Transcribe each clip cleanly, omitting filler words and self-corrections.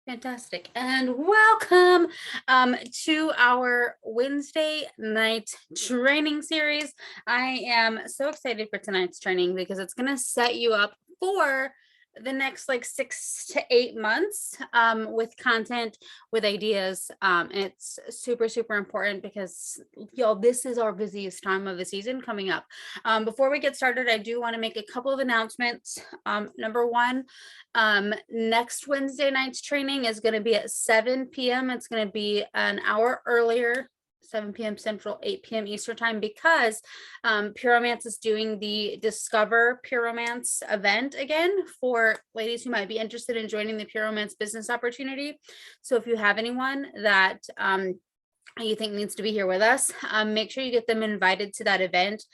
Fantastic. And welcome to our Wednesday night training series. I am so excited for tonight's training because it's going to set you up for the next like 6 to 8 months with content, with ideas. It's super, super important because y'all, this is our busiest time of the season coming up. Before we get started, I do want to make a couple of announcements. Number one, next Wednesday night's training is going to be at 7 p.m. It's going to be an hour earlier, 7 p.m. Central, 8 p.m. Eastern time, because Puromance is doing the Discover Puromance event again for ladies who might be interested in joining the Puromance business opportunity. So if you have anyone that you think needs to be here with us, make sure you get them invited to that event.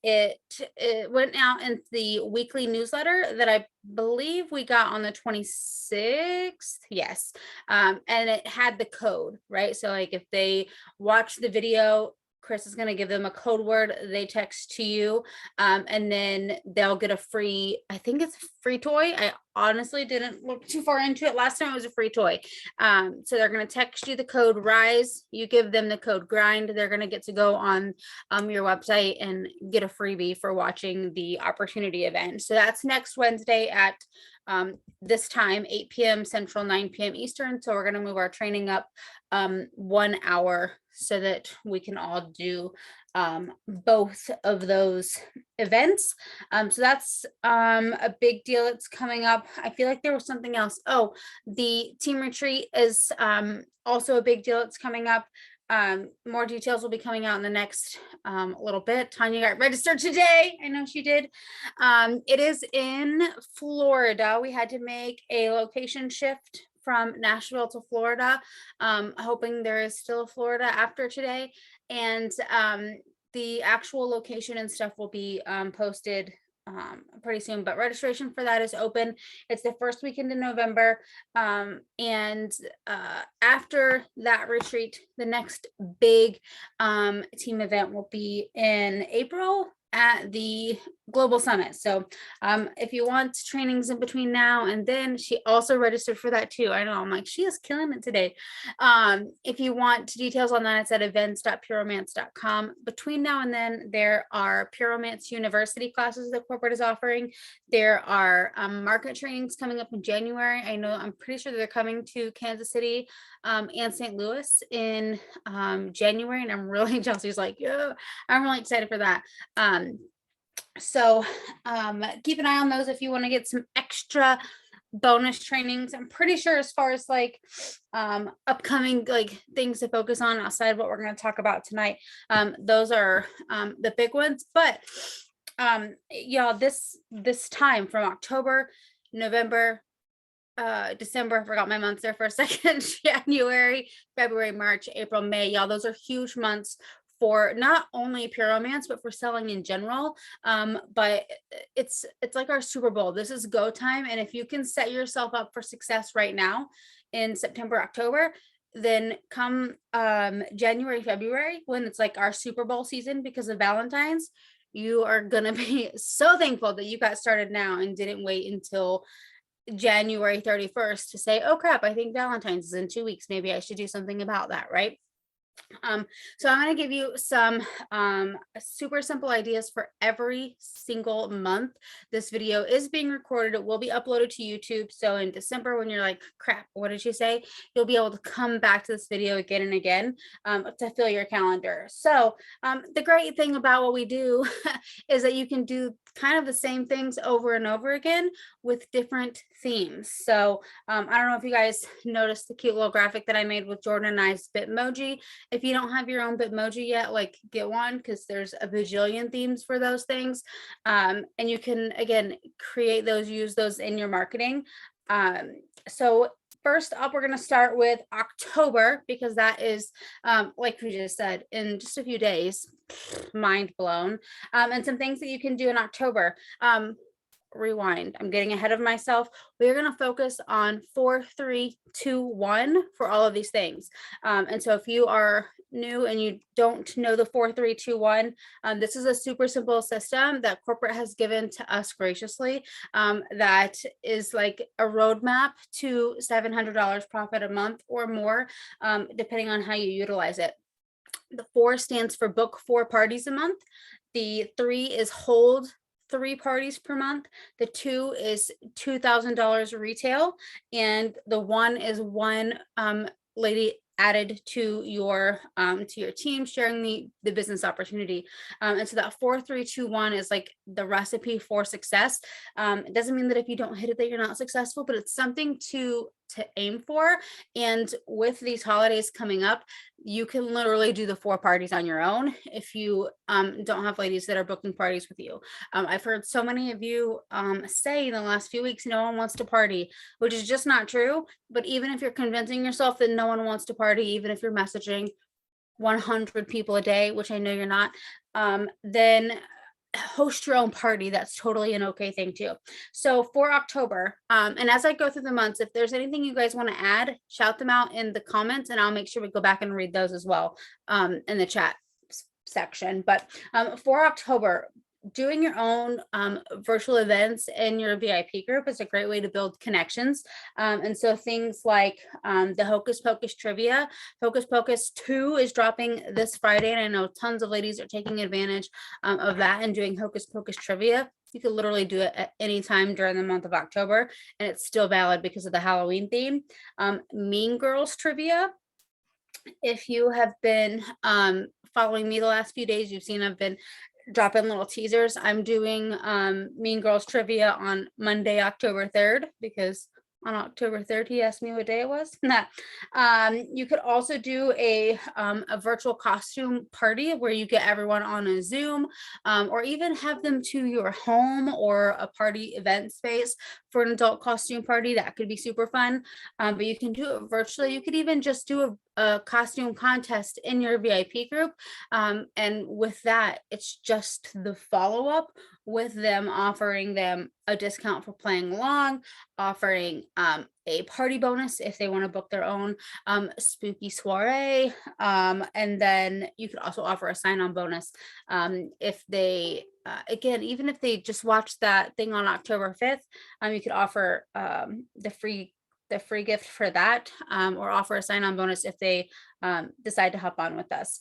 It went out in the weekly newsletter that I believe we got on the 26th. Yes. And it had the code, right? So like if they watch the video, Chris is going to give them a code word. They text to you, and then they'll get a free, I think it's a free toy. I honestly didn't look too far into it. Last time it was a free toy. So they're going to text you the code RISE. You give them the code GRIND. They're going to get to go on your website and get a freebie for watching the opportunity event. So that's next Wednesday at this time, 8 p.m. Central, 9 p.m. Eastern. So we're going to move our training up 1 hour so that we can all do both of those events. So that's a big deal. It's coming up. I feel like there was something else. Oh, the team retreat is also a big deal. It's coming up. More details will be coming out in the next little bit. Tanya got registered today. I know she did. It is in Florida. We had to make a location shift from Nashville to Florida, hoping there is still a Florida after today. And the actual location and stuff will be posted pretty soon, but registration for that is open. It's the first weekend in November. And after that retreat, the next big team event will be in April at the Global Summit. So if you want trainings in between now and then, she also registered for that too. I know, I'm like, she is killing it today. If you want details on that, it's at events.puromance.com. Between now and then, there are Puromance University classes that corporate is offering. There are market trainings coming up in January. I know, I'm pretty sure they're coming to Kansas City and St. Louis in January, and I'm really, Chelsea's like, yeah, I'm really excited for that. So keep an eye on those if you want to get some extra bonus trainings. I'm pretty sure as far as like upcoming like things to focus on outside of what we're going to talk about tonight, those are the big ones. But y'all, this time from October, November, December, I forgot my months there for a second, January, February, March, April, May, y'all, those are huge months for not only Puromance, but for selling in general. But it's like our Super Bowl. This is go time. And if you can set yourself up for success right now in September, October, then come January, February, when it's like our Super Bowl season because of Valentine's, you are gonna be so thankful that you got started now and didn't wait until January 31st to say, oh crap, I think Valentine's is in 2 weeks. Maybe I should do something about that, right? So I'm going to give you some super simple ideas for every single month. This video is being recorded. It will be uploaded to YouTube. So in December, when you're like, crap, what did she say? You'll be able to come back to this video again and again to fill your calendar. So the great thing about what we do is that you can do kind of the same things over and over again with different themes. So I don't know if you guys noticed the cute little graphic that I made with Jordan and I's Bitmoji. If you don't have your own Bitmoji yet, like get one, because there's a bajillion themes for those things. And you can, again, create those, use those in your marketing. So first up, we're going to start with October, because that is, like we just said, in just a few days, mind blown. And some things that you can do in October. Rewind, I'm getting ahead of myself. We're going to focus on 4, 3, 2, 1 for all of these things. And so if you are new and you don't know the 4-3-2-1, this is a super simple system that corporate has given to us graciously, that is like a roadmap to $700 profit a month or more, depending on how you utilize it. The 4 stands for book 4 parties a month. The 3 is hold 3 parties per month. The 2 is $2,000 retail, and the 1 is one lady added to your team, sharing the business opportunity. And so that 4-3-2-1 is like the recipe for success. It doesn't mean that if you don't hit it that you're not successful, but it's something to aim for. And with these holidays coming up, you can literally do the 4 parties on your own if you don't have ladies that are booking parties with you. I've heard so many of you say in the last few weeks, no one wants to party, which is just not true. But even if you're convincing yourself that no one wants to party, even if you're messaging 100 people a day, which I know you're not, then host your own party. That's totally an okay thing too. So for October, and as I go through the months, if there's anything you guys want to add, shout them out in the comments and I'll make sure we go back and read those as well in the chat section. But for October, doing your own virtual events in your VIP group is a great way to build connections. And so things like the Hocus Pocus trivia, Hocus Pocus 2 is dropping this Friday. And I know tons of ladies are taking advantage of that and doing Hocus Pocus trivia. You could literally do it at any time during the month of October, and it's still valid because of the Halloween theme. Mean Girls trivia. If you have been following me the last few days, you've seen I've been dropping little teasers. I'm doing Mean Girls trivia on Monday, October 3rd, because on October 3rd, he asked me what day it was. You could also do a virtual costume party where you get everyone on a Zoom, or even have them to your home or a party event space for an adult costume party. That could be super fun. But you can do it virtually. You could even just do a costume contest in your VIP group. And with that, it's just the follow-up with them offering them a discount for playing along, offering a party bonus if they want to book their own spooky soiree. And then you could also offer a sign-on bonus if they, again, even if they just watched that thing on October 5th, you could offer the free gift for that, or offer a sign-on bonus if they decide to hop on with us.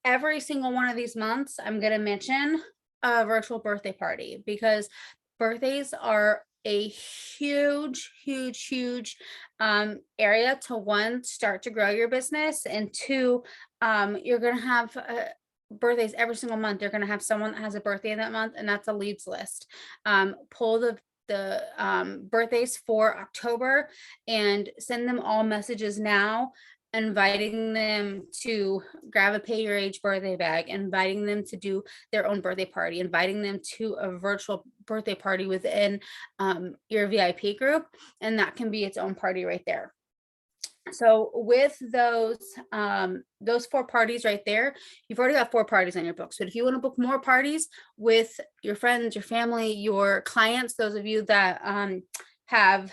Every single one of these months, I'm going to mention a virtual birthday party, because birthdays are a huge area to, one, start to grow your business, and 2, you're going to have birthdays every single month. You're going to have someone that has a birthday that month, and that's a leads list. Pull the birthdays for October and send them all messages now, inviting them to grab a pay your age birthday bag, inviting them to do their own birthday party, inviting them to a virtual birthday party within your VIP group, and that can be its own party right there. So with those 4 parties right there, you've already got 4 parties on your books. But if you want to book more parties with your friends, your family, your clients, those of you that have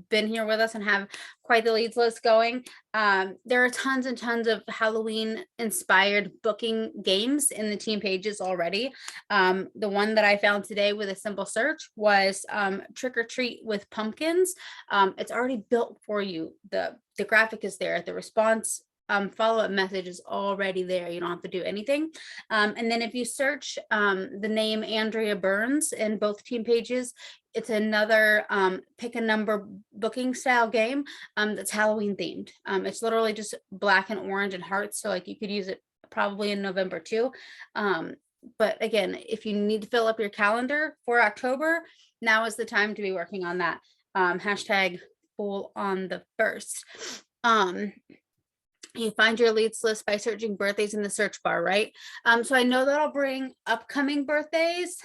been here with us and have quite the leads list going, there are tons and tons of Halloween inspired booking games in the team pages already. The one that I found today with a simple search was Trick or Treat with Pumpkins. It's already built for you. The graphic is there, the response follow-up message is already there. You don't have to do anything. And then if you search the name Andrea Burns in both team pages, it's another pick a number booking style game that's Halloween themed. It's literally just black and orange and hearts. So like you could use it probably in November too. But again, if you need to fill up your calendar for October, now is the time to be working on that. Hashtag full on the 1st. You find your leads list by searching birthdays in the search bar, right? So I know that'll bring upcoming birthdays.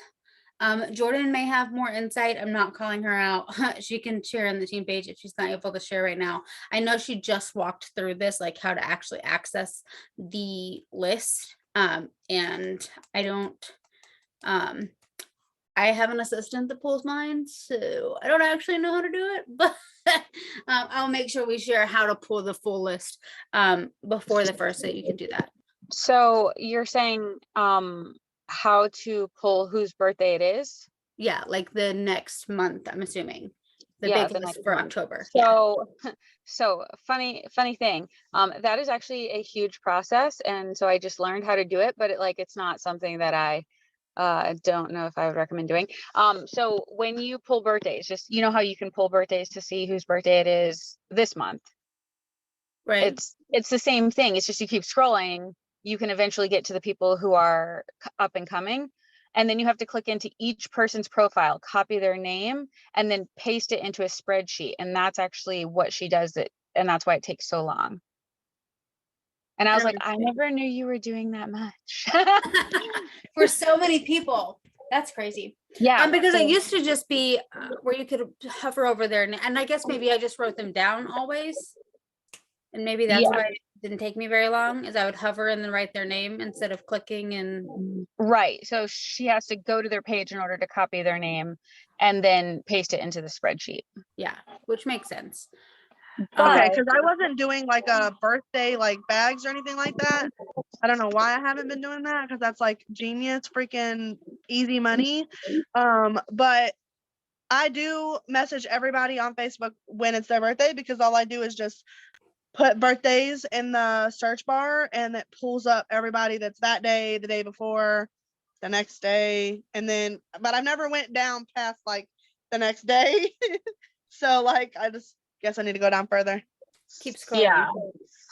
Jordan may have more insight. I'm not calling her out. She can share on the team page if she's not able to share right now. I know she just walked through this, like how to actually access the list. And I don't, I have an assistant that pulls mine, so I don't actually know how to do it, but I'll make sure we share how to pull the full list before the first, so you can do that. So you're saying how to pull whose birthday it is? Yeah, like the next month, I'm assuming. The Yeah, big the list next for month. October. Yeah. So so funny thing. That is actually a huge process. And so I just learned how to do it, but it's not something that I don't know if I would recommend doing. So when you pull birthdays, just how you can pull birthdays to see whose birthday it is this month. Right. It's the same thing. It's just you keep scrolling, you can eventually get to the people who are up and coming. And then you have to click into each person's profile, copy their name, and then paste it into a spreadsheet. And that's actually what she does it. And that's why it takes so long. And I was like, I Interesting. never knew you were doing that much. For so many people. That's crazy. Yeah. Because it So used to just be where you could hover over there, and I guess maybe I just wrote them down always. And maybe that's yeah. why it didn't take me very long, is I would hover and then write their name instead of clicking and Right. So she has to go to their page in order to copy their name and then paste it into the spreadsheet. yeah, which makes sense. Okay, But because I wasn't doing like a birthday like bags or anything like that. I don't know why I haven't been doing that, because that's like genius freaking easy money. But I do message everybody on Facebook when it's their birthday, because all I do is just put birthdays in the search bar and it pulls up everybody that's that day, the day before, the next day, and then but I've never went down past like the next day. So like I just guess I need to go down further. Keep scrolling. yeah.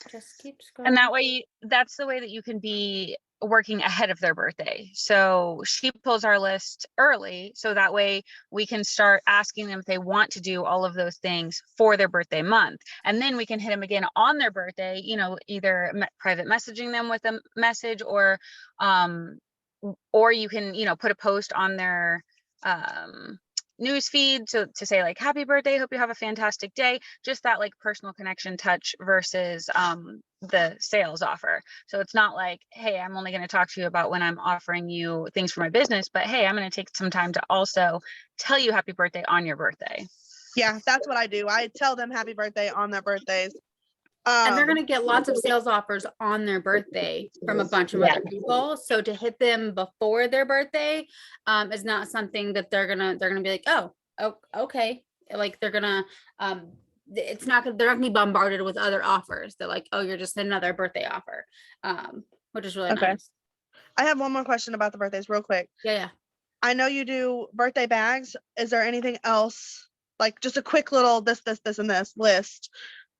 Just keep scrolling. And that way, that's the way that you can be working ahead of their birthday. So she pulls our list early. So that way we can start asking them if they want to do all of those things for their birthday month. And then we can hit them again on their birthday, either private messaging them with a message, or you can, put a post on their news feed to say like, happy birthday, hope you have a fantastic day. Just that like personal connection touch versus the sales offer. So it's not like, hey, I'm only going to talk to you about when I'm offering you things for my business, but hey, I'm going to take some time to also tell you happy birthday on your birthday. Yeah, that's what I do. I tell them happy birthday on their birthdays. And they're going to get lots of sales offers on their birthday from a bunch of other people. So to hit them before their birthday is not something that they're gonna be like, oh, okay. Like they're gonna they're not gonna be bombarded with other offers. They're like, oh, you're just another birthday offer, which is really Okay. nice. I have one more question about the birthdays real quick. Yeah. I know you do birthday bags. Is there anything else, like just a quick little this, and this list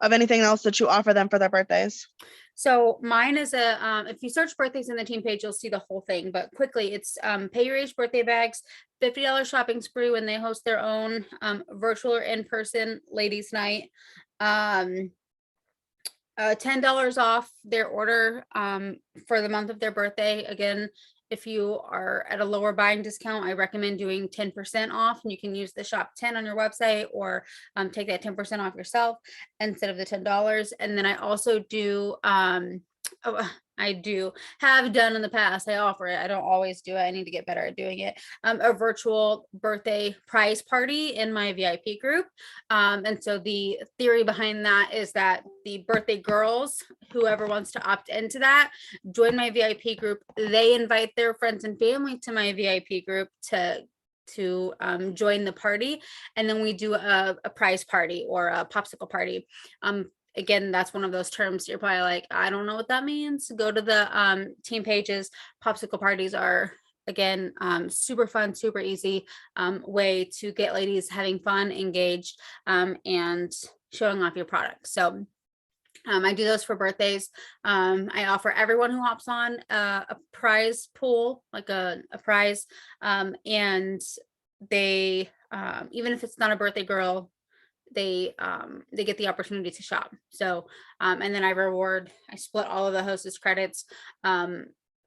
of anything else that you offer them for their birthdays? So mine is if you search birthdays in the team page, you'll see the whole thing, but quickly it's pay your age birthday bags, $50 shopping spree when they host their own virtual or in-person ladies night, $10 off their order for the month of their birthday. Again, if you are at a lower buying discount, I recommend doing 10% off, and you can use the shop 10 on your website, or take that 10% off yourself instead of the $10. And then I also do have done in the past. I offer it. I don't always do it. I need to get better at doing it. A virtual birthday prize party in my VIP group. And so the theory behind that is that the birthday girls, whoever wants to opt into that, join my VIP group. They invite their friends and family to my VIP group to join the party, and then we do a prize party or a popsicle party. Again, that's one of those terms you're probably like, I don't know what that means. Go to the team pages. Popsicle parties are, again, super fun, super easy way to get ladies having fun, engaged, and showing off your product. So I do those for birthdays. I offer everyone who hops on a prize pool, like a prize, and they even if it's not a birthday girl, they get the opportunity to shop. So and then I split all of the hostess credits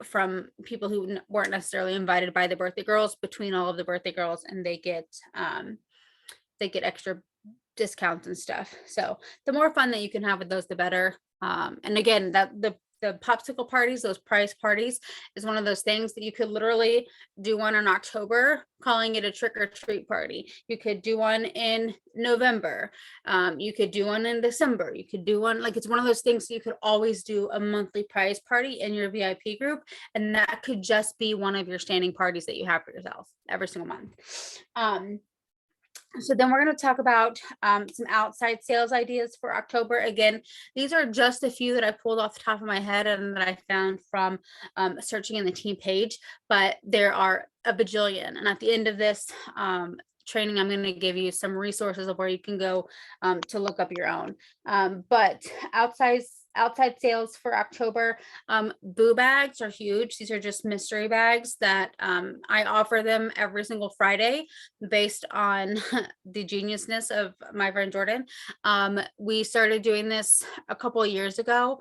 from people who weren't necessarily invited by the birthday girls between all of the birthday girls, and they get extra discounts and stuff. So the more fun that you can have with those, the better. And again, that the the popsicle parties, those prize parties, is one of those things that you could literally do one in October, calling it a trick or treat party. You could do one in November. You could do one in December. You could do one, like, it's one of those things that you could always do a monthly prize party in your VIP group. And that could just be one of your standing parties that you have for yourself every single month. So then we're going to talk about some outside sales ideas for October. Again, these are just a few that I pulled off the top of my head and that I found from searching in the team page, but there are a bajillion. And at the end of this training, I'm going to give you some resources of where you can go to look up your own. But outside sales for October, boo bags are huge. These are just mystery bags that I offer them every single Friday based on the geniusness of my friend Jordan. We started doing this a couple of years ago.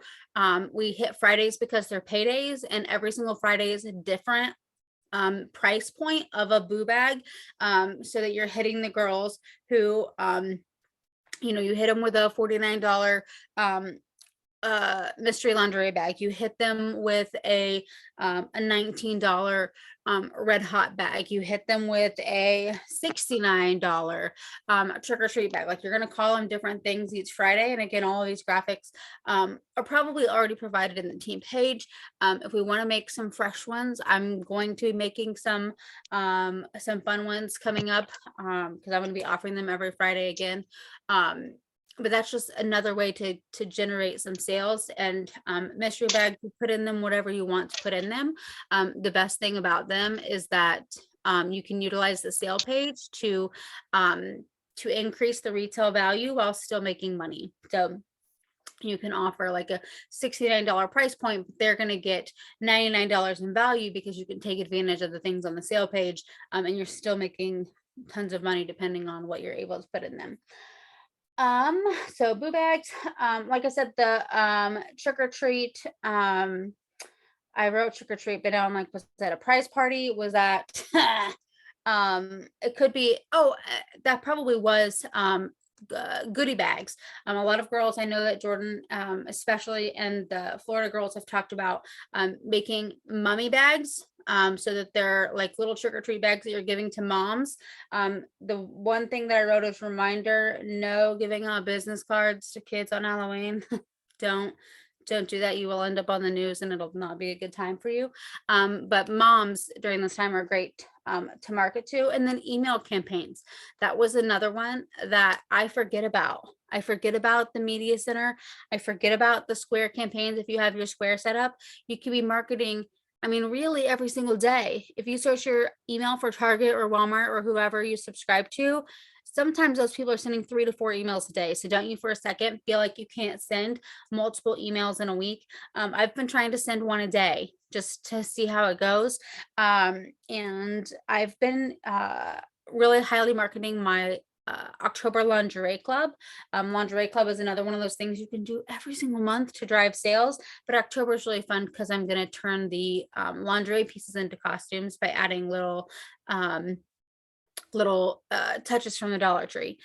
We hit Fridays because they're paydays, and every single Friday is a different price point of a boo bag, so that you're hitting the girls who, you hit them with a $49 mystery lingerie bag. You hit them with a $19 red hot bag. You hit them with a $69 trick or treat bag. Like, you're going to call them different things each Friday. And again, all of these graphics are probably already provided in the team page. If we want to make some fresh ones, I'm going to be making some fun ones coming up, because I'm going to be offering them every Friday again. But that's just another way to generate some sales. And mystery bags, you put in them whatever you want to put in them. The best thing about them is that you can utilize the sale page to increase the retail value while still making money. So you can offer like a $69 price point, but they're going to get $99 in value because you can take advantage of the things on the sale page, and you're still making tons of money depending on what you're able to put in them. So boo bags, like I said, the trick or treat, I wrote trick or treat, but now I'm like, was that a prize party? Was that it could be, that probably was goodie bags. A lot of girls, I know that Jordan especially, and the Florida girls have talked about making mummy bags, so that they're like little trick or treat bags that you're giving to moms. The one thing that I wrote is reminder: no giving out business cards to kids on Halloween. Don't do that. You will end up on the news and it'll not be a good time for you. But moms during this time are great to market to. And then email campaigns. That was another one that I forget about. I forget about the media center. I forget about the Square campaigns. If you have your Square set up, you can be marketing, I mean, really every single day. If you search your email for Target or Walmart or whoever you subscribe to, sometimes those people are sending 3 to 4 emails a day. So don't you for a second feel like you can't send multiple emails in a week. I've been trying to send one a day just to see how it goes. And I've been really highly marketing my October Lingerie Club. Lingerie Club is another one of those things you can do every single month to drive sales, but October is really fun because I'm going to turn the lingerie pieces into costumes by adding little touches from the Dollar Tree.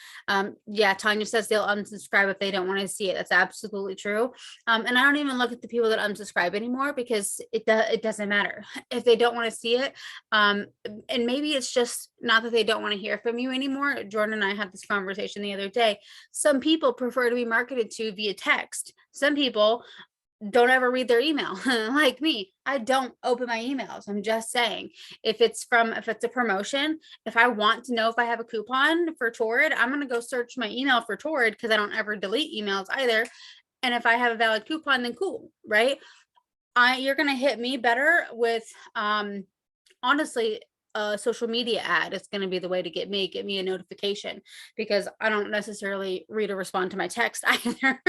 Yeah, Tanya says they'll unsubscribe if they don't want to see it. That's absolutely true. And I don't even look at the people that unsubscribe anymore because it doesn't matter if they don't want to see it. And maybe it's just not that they don't want to hear from you anymore. Jordan and I had this conversation the other day. Some people prefer to be marketed to via text. Some people don't ever read their email. Like me, I don't open my emails. I'm just saying, if it's a promotion, if I want to know if I have a coupon for Torrid, I'm going to go search my email for Torrid because I don't ever delete emails either. And if I have a valid coupon, then cool, right? You're going to hit me better with, honestly, a social media ad is going to be the way to get me a notification, because I don't necessarily read or respond to my text either.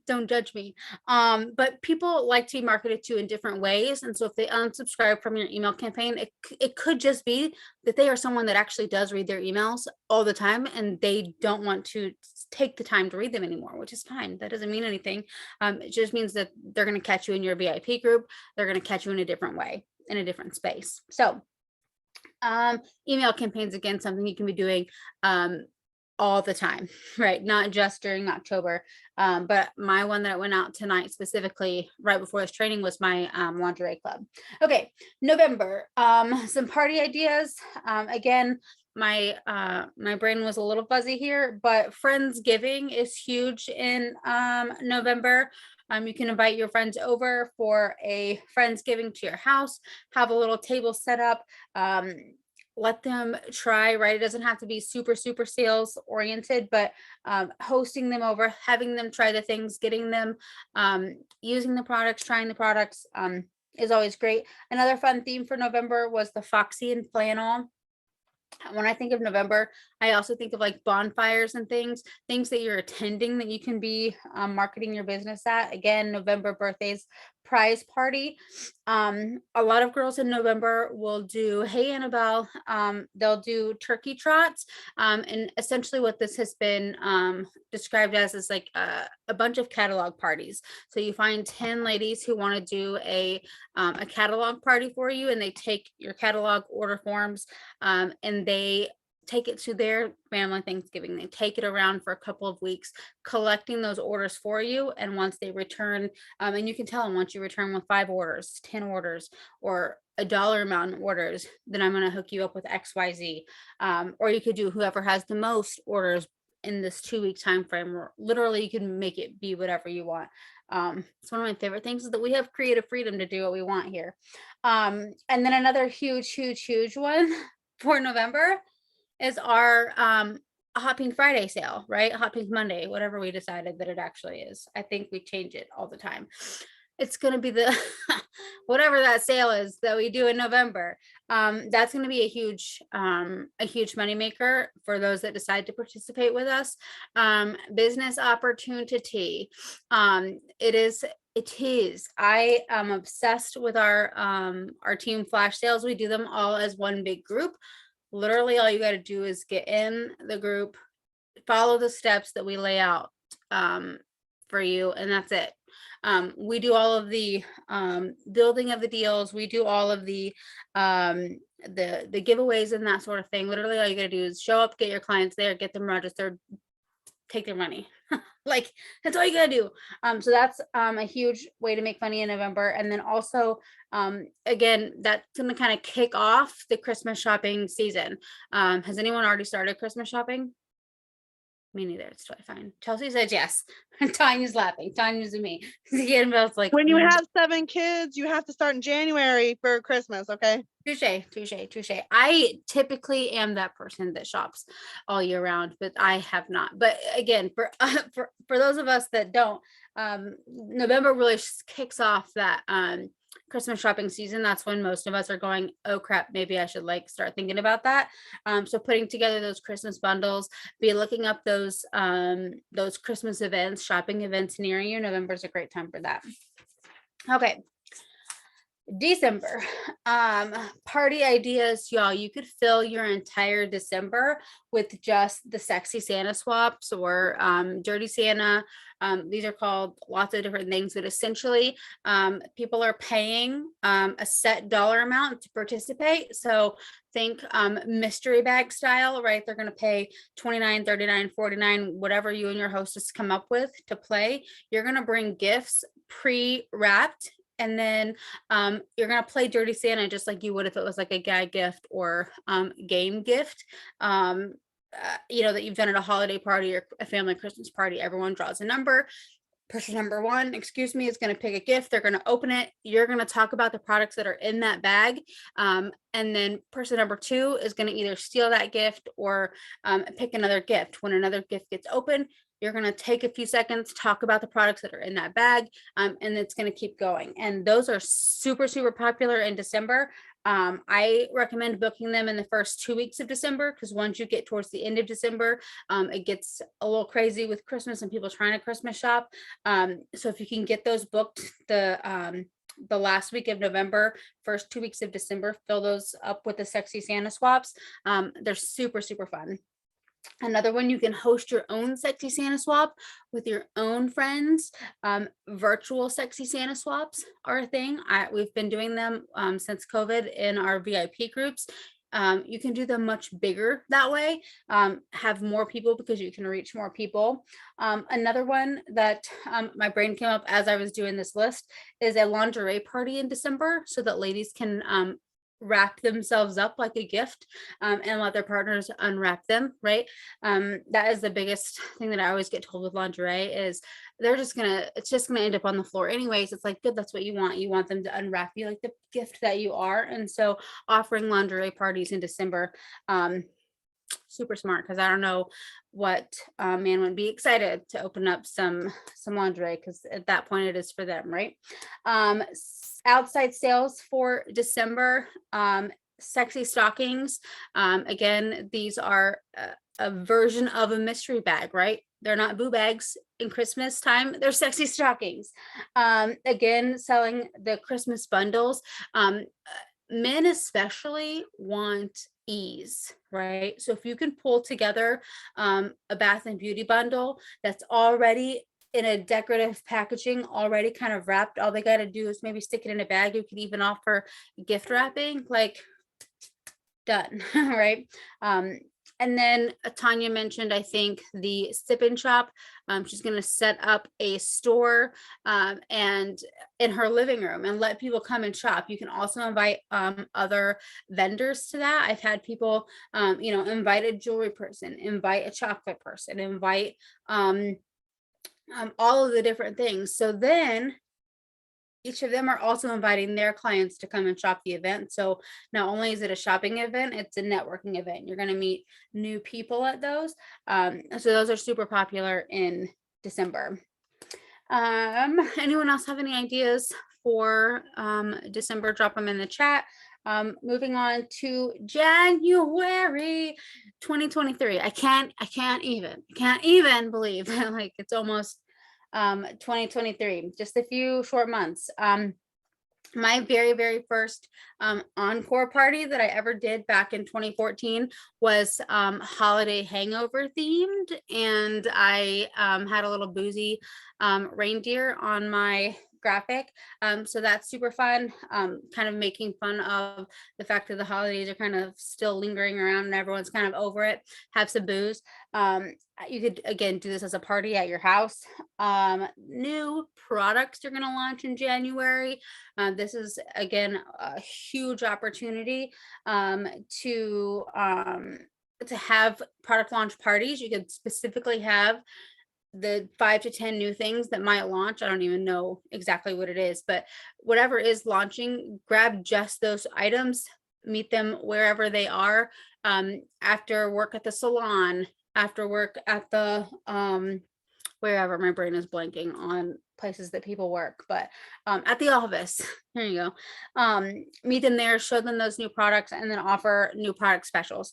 Don't judge me. But people like to be marketed to in different ways. And so if they unsubscribe from your email campaign, it could just be that they are someone that actually does read their emails all the time and they don't want to take the time to read them anymore, which is fine. That doesn't mean anything. It just means that they're going to catch you in your VIP group. They're going to catch you in a different way, in a different space. So email campaigns, again, something you can be doing all the time, right? Not just during October. But my one that went out tonight specifically right before this training was my lingerie club. Okay, November. Some party ideas. Again, my brain was a little fuzzy here, but Friendsgiving is huge in November. You can invite your friends over for a Friendsgiving to your house, have a little table set up. Let them try, right? It doesn't have to be super, super sales oriented, but hosting them over, having them try the things, getting them using the products, trying the products is always great. Another fun theme for November was the Foxy and Flannel. When I think of November, I also think of like bonfires and things that you're attending that you can be marketing your business at. Again, November birthdays, prize party. A lot of girls in November will do Hey Annabelle. They'll do turkey trots. And essentially what this has been described as is like a bunch of catalog parties. So you find 10 ladies who want to do a catalog party for you, and they take your catalog order forms and they take it to their family Thanksgiving. They take it around for a couple of weeks, collecting those orders for you. And once they return, and you can tell them once you return with 5 orders, 10 orders, or a dollar amount in orders, then I'm going to hook you up with XYZ. Or you could do whoever has the most orders in this 2-week time frame, or literally you can make it be whatever you want. It's one of my favorite things is that we have creative freedom to do what we want here. And then another huge one for November is our Hot Pink Friday sale, right? Hot Pink Monday, whatever we decided that it actually is. I think we change it all the time. It's going to be the whatever that sale is that we do in November. That's going to be a huge moneymaker for those that decide to participate with us. Business opportunity. It is. I am obsessed with our team flash sales. We do them all as one big group. Literally all you got to do is get in the group, follow the steps that we lay out for you, and that's it. We do all of the building of the deals. We do all of the giveaways and that sort of thing. Literally all you got to do is show up, get your clients there, get them registered, take their money. Like that's all you gotta do. So that's a huge way to make money in November. And then also again, that's gonna kind of kick off the Christmas shopping season. Has anyone already started Christmas shopping? Me neither. It's totally fine. Chelsea says yes. Tanya's laughing. Tanya's and me. Annabelle's like, When you have 7 kids, you have to start in January for Christmas, okay? Touche. I typically am that person that shops all year round, but I have not. But again, for those of us that don't, November really kicks off that Christmas shopping season. That's when most of us are going, oh crap, maybe I should like start thinking about that. So putting together those Christmas bundles, be looking up those Christmas events, shopping events near you. November is a great time for that. Okay. December, party ideas, y'all. You could fill your entire December with just the sexy Santa swaps or dirty Santa. These are called lots of different things, but essentially people are paying a set dollar amount to participate. So think mystery bag style, right? They're going to pay $29, $39, $49, whatever you and your hostess come up with to play. You're going to bring gifts pre-wrapped. And then you're going to play Dirty Santa just like you would if it was like a gag gift or game gift, that you've done at a holiday party or a family Christmas party. Everyone draws a number. Person number 1, is going to pick a gift. They're going to open it. You're going to talk about the products that are in that bag. And then person number 2 is going to either steal that gift or pick another gift. When another gift gets opened, you're going to take a few seconds, talk about the products that are in that bag, and it's going to keep going. And those are super, super popular in December. I recommend booking them in the first 2 weeks of December, because once you get towards the end of December, it gets a little crazy with Christmas and people trying to Christmas shop. So if you can get those booked the last week of November, first 2 weeks of December, fill those up with the sexy Santa swaps. They're super, super fun. Another one, you can host your own sexy Santa swap with your own friends. Virtual sexy Santa swaps are a thing. We've been doing them since COVID in our VIP groups. You can do them much bigger that way, have more people because you can reach more people. Another one that my brain came up as I was doing this list is a lingerie party in December so that ladies can wrap themselves up like a gift, and let their partners unwrap them, right? That is the biggest thing that I always get told with lingerie is it's just gonna end up on the floor anyways. It's like, good, that's what you want. You want them to unwrap you like the gift that you are. And so offering lingerie parties in December, super smart, because I don't know what man would be excited to open up some lingerie, because at that point it is for them, right? Outside sales for December, sexy stockings. Again, these are a version of a mystery bag, right? They're not boo bags in Christmas time. They're sexy stockings. Again, selling the Christmas bundles. Men especially want ease, right? So if you can pull together a bath and beauty bundle that's already in a decorative packaging, already kind of wrapped, all they got to do is maybe stick it in a bag. You could even offer gift wrapping, like, done. Right? And then Tanya mentioned, I think, the Sip and Shop. She's going to set up a store and in her living room and let people come and shop. You can also invite other vendors to that. I've had people, invite a jewelry person, invite a chocolate person, invite all of the different things. So then each of them are also inviting their clients to come and shop the event. So not only is it a shopping event, it's a networking event. You're going to meet new people at those. So those are super popular in December. Anyone else have any ideas for December? Drop them in the chat. Moving on to January 2023. I can't even believe like it's almost 2023, just a few short months. My very first encore party that I ever did back in 2014 was holiday hangover themed, and I had a little boozy reindeer on my graphic. So that's super fun, kind of making fun of the fact that the holidays are kind of still lingering around and everyone's kind of over it. Have some booze. You could, again, do this as a party at your house. New products you're going to launch in January. This is, again, a huge opportunity to have product launch parties. You could specifically have the 5 to 10 new things that might launch. I don't even know exactly what it is, but whatever is launching, grab just those items, meet them wherever they are, after work at the salon, after work at the wherever. My brain is blanking on places that people work, but at the office, there you go. Meet them there, show them those new products, and then offer new product specials.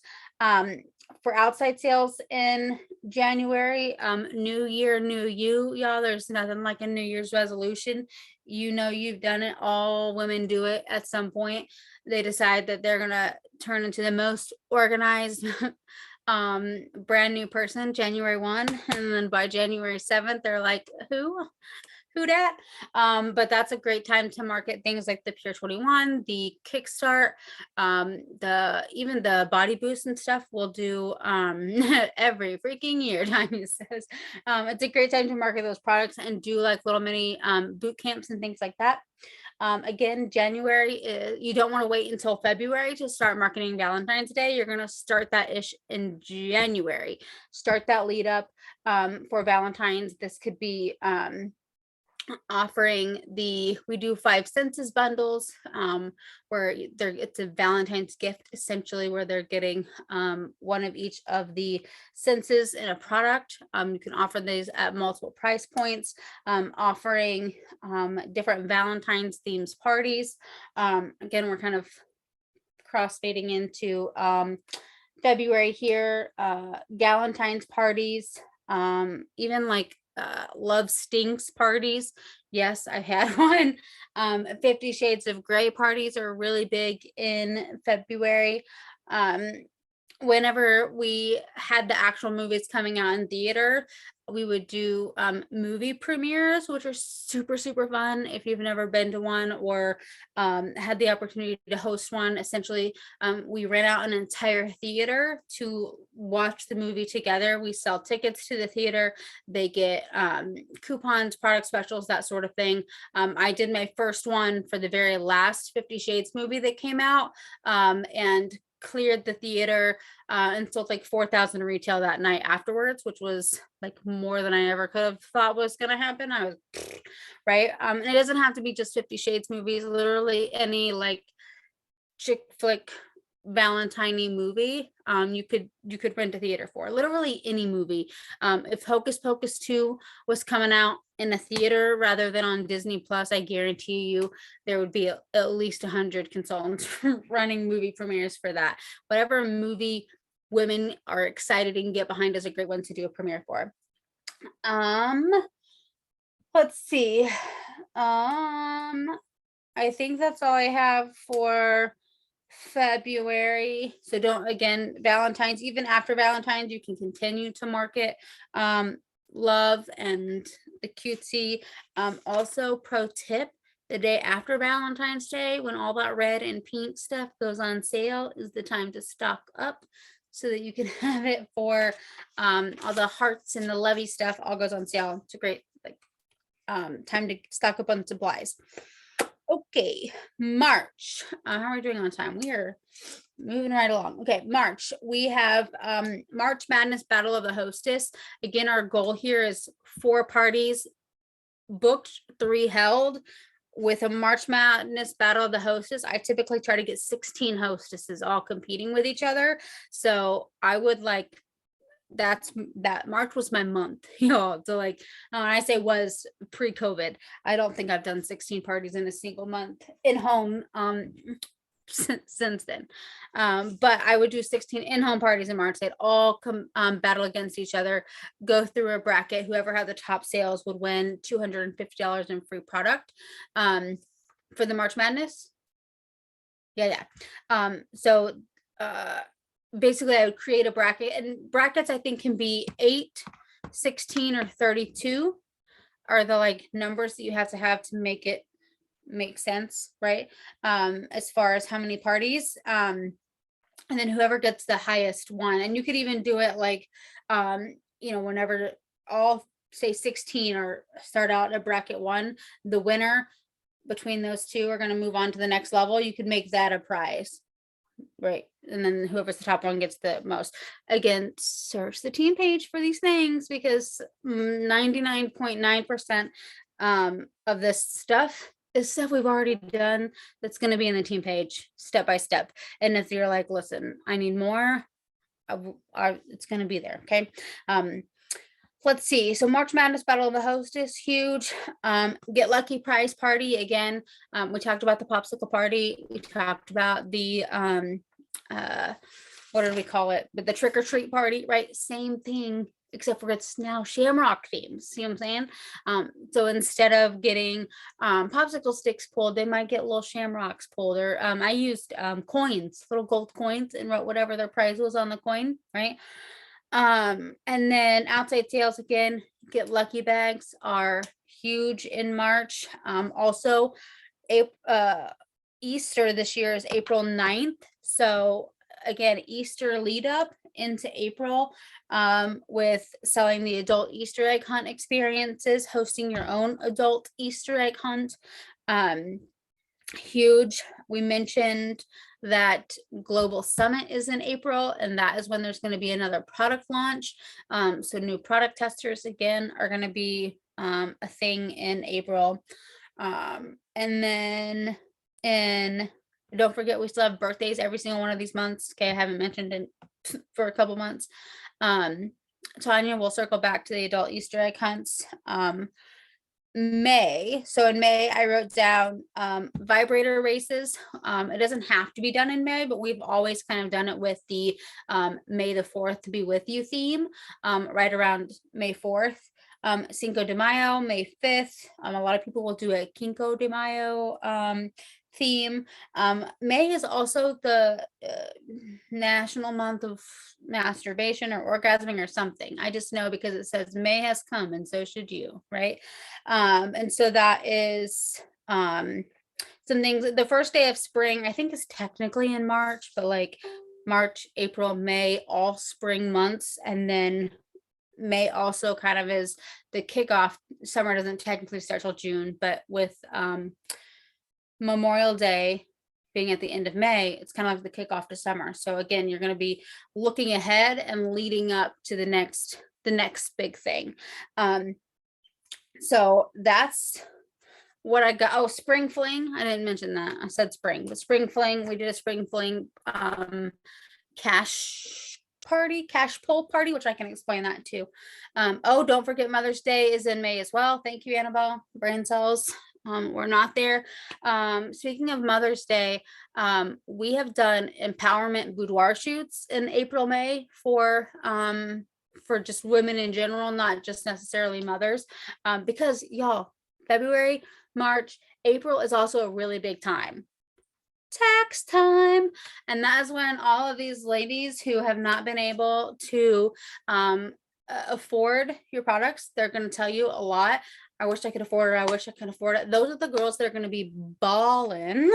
For outside sales in January, new year, new you, y'all. There's nothing like a New Year's resolution. You've done it. All women do it at some point. They decide that they're gonna turn into the most organized brand new person January 1, and then by January 7th they're like, who dat? But that's a great time to market things like the Pure 21, the Kickstart, even the Body Boost and stuff we'll do every freaking year. Tanya says it's a great time to market those products and do like little mini boot camps and things like that. Again, January, you don't want to wait until February to start marketing Valentine's Day. You're going to start that ish in January. Start that lead up for Valentine's. This could be offering we do 5 senses bundles, where it's a Valentine's gift essentially, where they're getting one of each of the senses in a product. You can offer these at multiple price points, offering different Valentine's themes parties. Again, we're kind of cross-fading into February here. Galentine's parties, even like love stinks parties. Yes, I had one. 50 Shades of Grey parties are really big in February. whenever we had the actual movies coming out in theater, we would do movie premieres, which are super, super fun. If you've never been to one or had the opportunity to host one, essentially, we rent out an entire theater to watch the movie together. We sell tickets to the theater. They get coupons, product specials, that sort of thing. I did my first one for the very last 50 Shades movie that came out, and cleared the theater and sold like 4,000 retail that night afterwards, which was like more than I ever could have thought was going to happen. I was right. And it doesn't have to be just 50 Shades movies, literally any like chick flick Valentine movie. You could rent a theater for literally any movie. If Hocus Pocus 2 was coming out in a theater rather than on Disney Plus, I guarantee you there would be at least 100 consultants running movie premieres for that. Whatever movie women are excited and get behind is a great one to do a premiere for. Let's see. I think that's all I have for February. So don't, again, Valentine's, even after Valentine's, you can continue to market love and the cutesy. Also, pro tip, the day after Valentine's Day, when all that red and pink stuff goes on sale, is the time to stock up so that you can have it for all the hearts and the lovey stuff all goes on sale. It's a great like time to stock up on supplies. Okay, March. How are we doing on time? We are moving right along. Okay, March. We have March Madness Battle of the Hostess. Again, our goal here is 4 parties booked, 3 held. With a March Madness Battle of the Hostess, I typically try to get 16 hostesses all competing with each other. So I would like that March was my month, so like when I say was pre-COVID, I don't think I've done 16 parties in a single month in home since then. But I would do 16 in-home parties in March. They'd all come battle against each other, go through a bracket. Whoever had the top sales would win $250 in free product for the March Madness. So basically I would create a bracket, and brackets I think can be 8, 16, or 32 are the like numbers that you have to make it make sense, right? As far as how many parties, and then whoever gets the highest one. And you could even do it like whenever all say 16 or start out at bracket 1, the winner between those two are going to move on to the next level. You could make that a prize, right? And then whoever's the top one gets the most. Again, search the team page for these things, because 99.9% of this stuff is stuff we've already done that's going to be in the team page step by step. And if you're like, listen, I need more, it's going to be there. Okay. Let's see. So March Madness Battle of the Hostess, huge. Get Lucky prize party. Again, we talked about the popsicle party. We talked about the what did we call it? But the trick or treat party, right? Same thing, except for it's now Shamrock themes. See what I'm saying? So instead of getting popsicle sticks pulled, they might get little shamrocks pulled. Or I used coins, little gold coins, and wrote whatever their prize was on the coin, right? And then outside sales, again, Get Lucky bags are huge in March. Also, Easter this year is April 9th. So again, Easter lead up into April, with selling the adult Easter egg hunt experiences, hosting your own adult Easter egg hunt. Huge. We mentioned that Global Summit is in April, and that is when there's going to be another product launch. So new product testers again are going to be a thing in April. And then don't forget, we still have birthdays every single one of these months. Okay, I haven't mentioned it for a couple months. Tanya, we'll circle back to the adult Easter egg hunts. May. So in May, I wrote down vibrator races. It doesn't have to be done in May, but we've always kind of done it with the May the 4th to be with you theme, right around May 4th. Cinco de Mayo, May 5th. A lot of people will do a Cinco de Mayo theme. May is also the national month of masturbation or orgasming or something. I just know because it says May has come and so should you, right? And so that is some things. The first day of spring, I think, is technically in March, but like March, April, May, all spring months. And then May also kind of is the kickoff. Summer doesn't technically start till June, but with Memorial Day being at the end of May, it's kind of like the kickoff to summer. So again, you're going to be looking ahead and leading up to the next big thing. So that's what I got. Oh, spring fling. I didn't mention that. I said spring, but spring fling. We did a spring fling cash pull party, which I can explain that too. Oh, don't forget Mother's Day is in May as well. Thank you, Annabelle. Brain cells. We're not there. Speaking of Mother's Day, we have done empowerment boudoir shoots in April, May for just women in general, not just necessarily mothers, because y'all, February, March, April is also a really big time. Tax time. And that is when all of these ladies who have not been able to afford your products, they're going to tell you a lot. I wish I could afford it. I wish I could afford it. Those are the girls that are going to be balling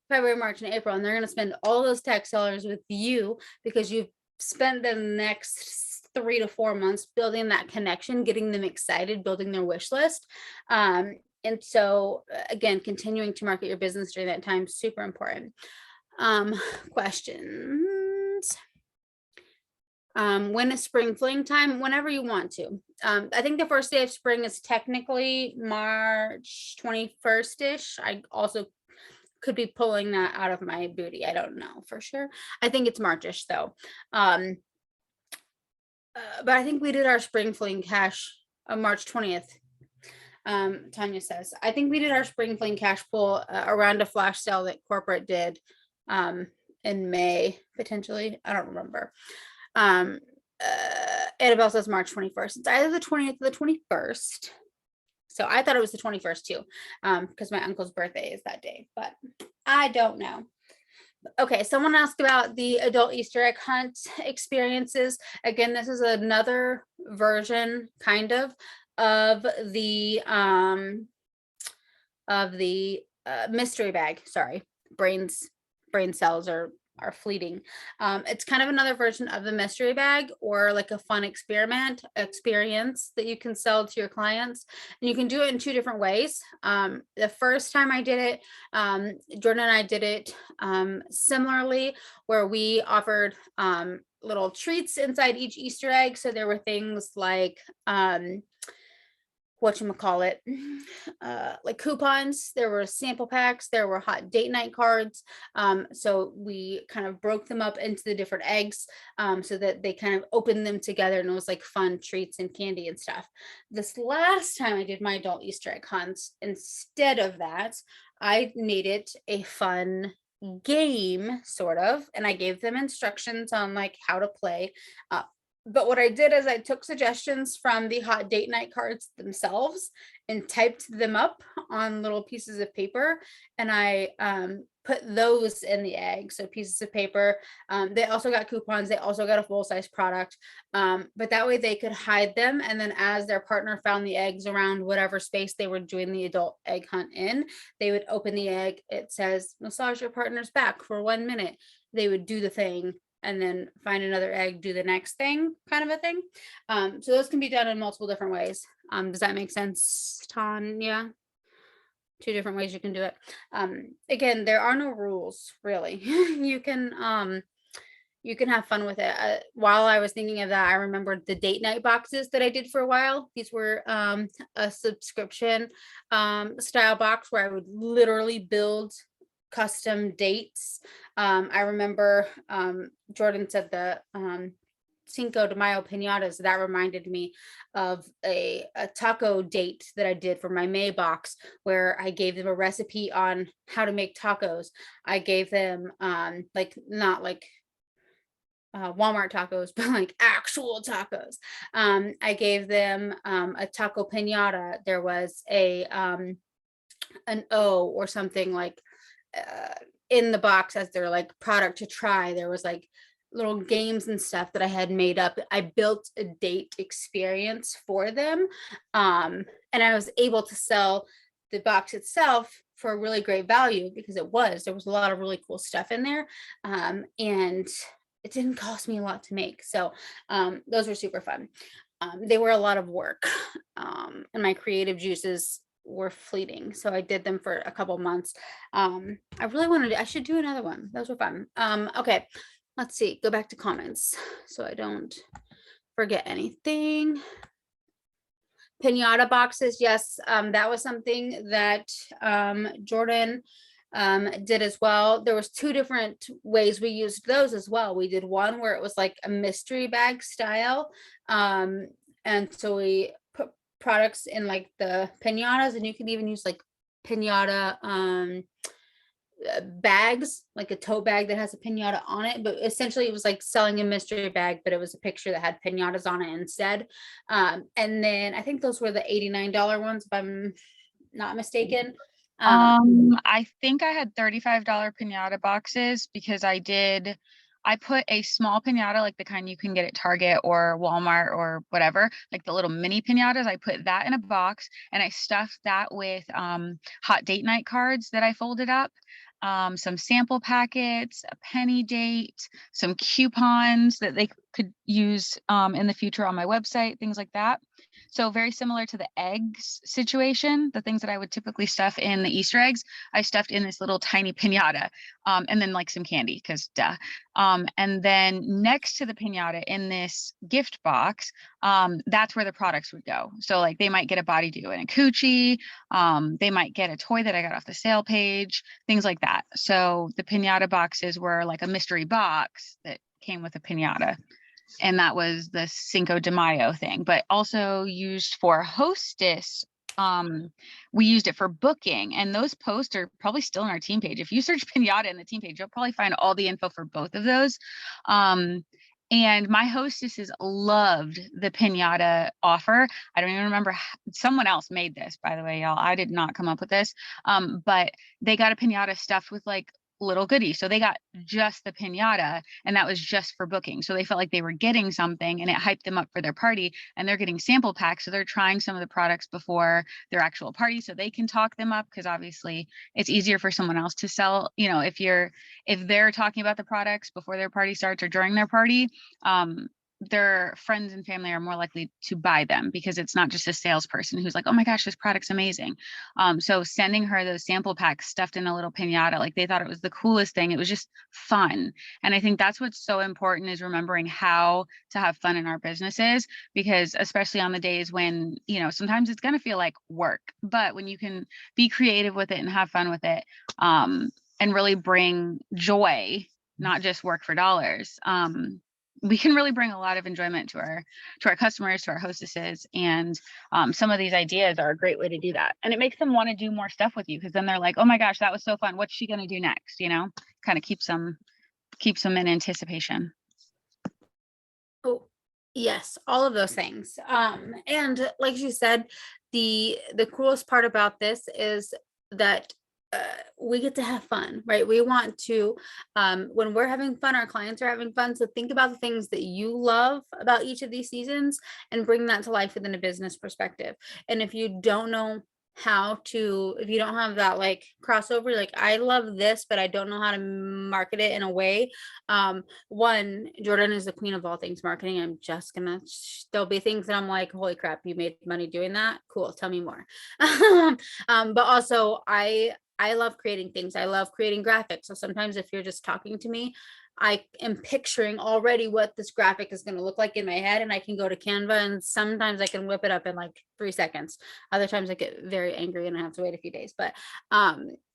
February, March, and April. And they're going to spend all those tax dollars with you because you've spent the next 3 to 4 months building that connection, getting them excited, building their wish list. And so again, continuing to market your business during that time, super important. Questions. When is spring fling time? Whenever you want to. I think the first day of spring is technically March 21st-ish. I also could be pulling that out of my booty. I don't know for sure. I think it's March-ish though. But I think we did our spring fling cash on March 20th. Tanya says, I think we did our spring fling cash pull around a flash sale that corporate did in May, potentially. I don't remember. Annabelle says March 21st. It's either the 20th or the 21st. So I thought it was the 21st too, because my uncle's birthday is that day, but I don't know. Okay, someone asked about the adult Easter egg hunt experiences. Again, this is another version kind of the mystery bag. Sorry, brain cells are fleeting. It's kind of another version of the mystery bag, or like a fun experience that you can sell to your clients, and you can do it in 2 different ways. The first time I did it, Jordan and I did it similarly, where we offered little treats inside each Easter egg. So there were things like whatchamacallit, like coupons, there were sample packs, there were hot date night cards. So we kind of broke them up into the different eggs so that they kind of opened them together, and it was like fun treats and candy and stuff. This last time I did my adult Easter egg hunts, instead of that, I made it a fun game, sort of, and I gave them instructions on like how to play. But what I did is I took suggestions from the hot date night cards themselves and typed them up on little pieces of paper, and I put those in the egg. So pieces of paper. They also got coupons. They also got a full-size product. But that way they could hide them. And then as their partner found the eggs around whatever space they were doing the adult egg hunt in, they would open the egg. It says, massage your partner's back for 1 minute. They would do the thing and then find another egg, do the next thing, kind of a thing. So those can be done in multiple different ways. Does that make sense, Tanya? 2 different ways you can do it. Again, there are no rules, really. You can have fun with it. While I was thinking of that, I remembered the date night boxes that I did for a while. These were a subscription style box where I would literally build custom dates. I remember Jordan said the Cinco de Mayo piñatas. That reminded me of a taco date that I did for my May box, where I gave them a recipe on how to make tacos. I gave them like, not like Walmart tacos, but like actual tacos. I gave them a taco piñata. There was an O or something like in the box as their like product to try. There was like little games and stuff that I had made up. I built a date experience for them. And I was able to sell the box itself for a really great value because there was a lot of really cool stuff in there. And it didn't cost me a lot to make. So those were super fun. They were a lot of work. And my creative juices were fleeting. So I did them for a couple months. I really wanted I should do another one. Those were fun. Okay. Let's see, go back to comments so I don't forget anything. Pinata boxes, yes, that was something that Jordan did as well. There was 2 different ways we used those as well. We did one where it was like a mystery bag style. And so we put products in like the pinatas, and you can even use like pinata bags, like a tote bag that has a pinata on it, but essentially it was like selling a mystery bag, but it was a picture that had pinatas on it instead. And then I think those were the $89 ones, if I'm not mistaken. I think I had $35 pinata boxes because I put a small pinata, like the kind you can get at Target or Walmart or whatever, like the little mini pinatas. I put that in a box and I stuffed that with hot date night cards that I folded up, some sample packets, a penny date, some coupons that they could use in the future on my website, things like that. So very similar to the eggs situation, the things that I would typically stuff in the Easter eggs, I stuffed in this little tiny pinata, and then like some candy, because duh. And then next to the pinata in this gift box, that's where the products would go. So like they might get a Body Dew and a coochie, they might get a toy that I got off the sale page, things like that. So the pinata boxes were like a mystery box that came with a pinata. And that was the Cinco de Mayo thing, but also used for Hostess. We used it for booking, and those posts are probably still on our team page. If you search pinata in the team page, you'll probably find all the info for both of those. And my hostesses loved the pinata offer. I don't even remember, someone else made this, by the way, y'all. I did not come up with this. But they got a pinata stuffed with like little goodies. So they got just the pinata, and that was just for booking. So they felt like they were getting something, and it hyped them up for their party, and they're getting sample packs. So they're trying some of the products before their actual party so they can talk them up, because obviously it's easier for someone else to sell. You know, if they're talking about the products before their party starts or during their party, their friends and family are more likely to buy them, because it's not just a salesperson who's like, oh my gosh, this product's amazing. So sending her those sample packs stuffed in a little pinata, like they thought it was the coolest thing. It was just fun. And I think that's what's so important, is remembering how to have fun in our businesses, because especially on the days when, you know, sometimes it's going to feel like work, but when you can be creative with it and have fun with it, and really bring joy, not just work for dollars, we can really bring a lot of enjoyment to our customers, to our hostesses. And some of these ideas are a great way to do that. And it makes them want to do more stuff with you, because then they're like, oh my gosh, that was so fun. What's she going to do next? You know, kind of keeps them in anticipation. Oh, yes, all of those things. And like you said, the coolest part about this is that we get to have fun, right? We want to, when we're having fun, our clients are having fun. So think about the things that you love about each of these seasons and bring that to life within a business perspective. And if you don't know if you don't have that like crossover, like I love this, but I don't know how to market it in a way. One, Jordan is the queen of all things marketing. I'm just gonna, there'll be things that I'm like, holy crap, you made money doing that. Cool. Tell me more. But also I love creating things. I love creating graphics. So sometimes if you're just talking to me, I am picturing already what this graphic is going to look like in my head, and I can go to Canva, and sometimes I can whip it up in like 3 seconds. Other times I get very angry and I have to wait a few days, but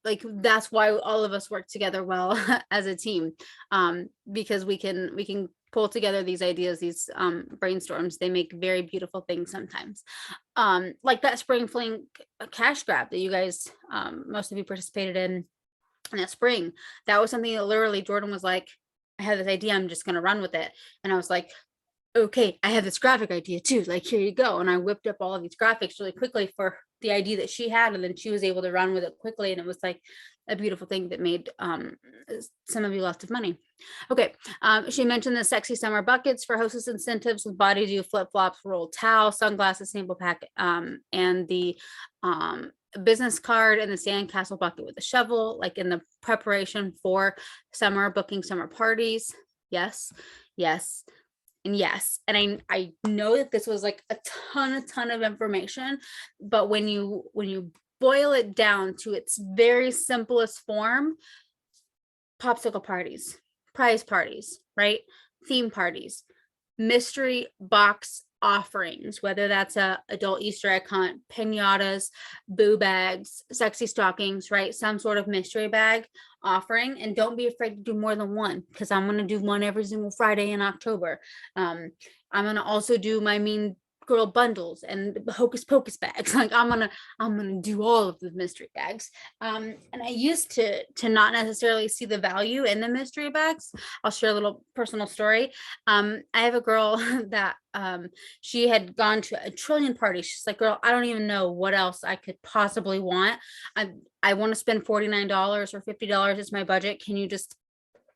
like that's why all of us work together well as a team, because we can pull together these ideas, these brainstorms. They make very beautiful things sometimes. Like that spring fling cash grab that you guys, most of you participated in that spring. That was something that literally Jordan was like, I have this idea, I'm just going to run with it. And I was like, okay, I have this graphic idea too. Like, here you go. And I whipped up all of these graphics really quickly for the idea that she had. And then she was able to run with it quickly. And it was like, a beautiful thing that made some of you lots of money. Okay, she mentioned the sexy summer buckets for hostess incentives with body dew, flip flops, roll towel, sunglasses, sample pack, and the business card and the sandcastle bucket with a shovel, like in the preparation for summer, booking summer parties. Yes, yes, and yes. And I know that this was like a ton of information, but when you boil it down to its very simplest form, popsicle parties, prize parties, right? Theme parties, mystery box offerings, whether that's a adult Easter egg hunt, pinatas, boo bags, sexy stockings, right? Some sort of mystery bag offering. And don't be afraid to do more than one, because I'm going to do one every single Friday in October. I'm going to also do my Mean Girl bundles and hocus pocus bags. Like I'm gonna do all of the mystery bags. And I used to not necessarily see the value in the mystery bags. I'll share a little personal story. I have a girl that she had gone to a trillion parties. She's like, girl, I don't even know what else I could possibly want. I want to spend $49 or $50 is my budget. Can you just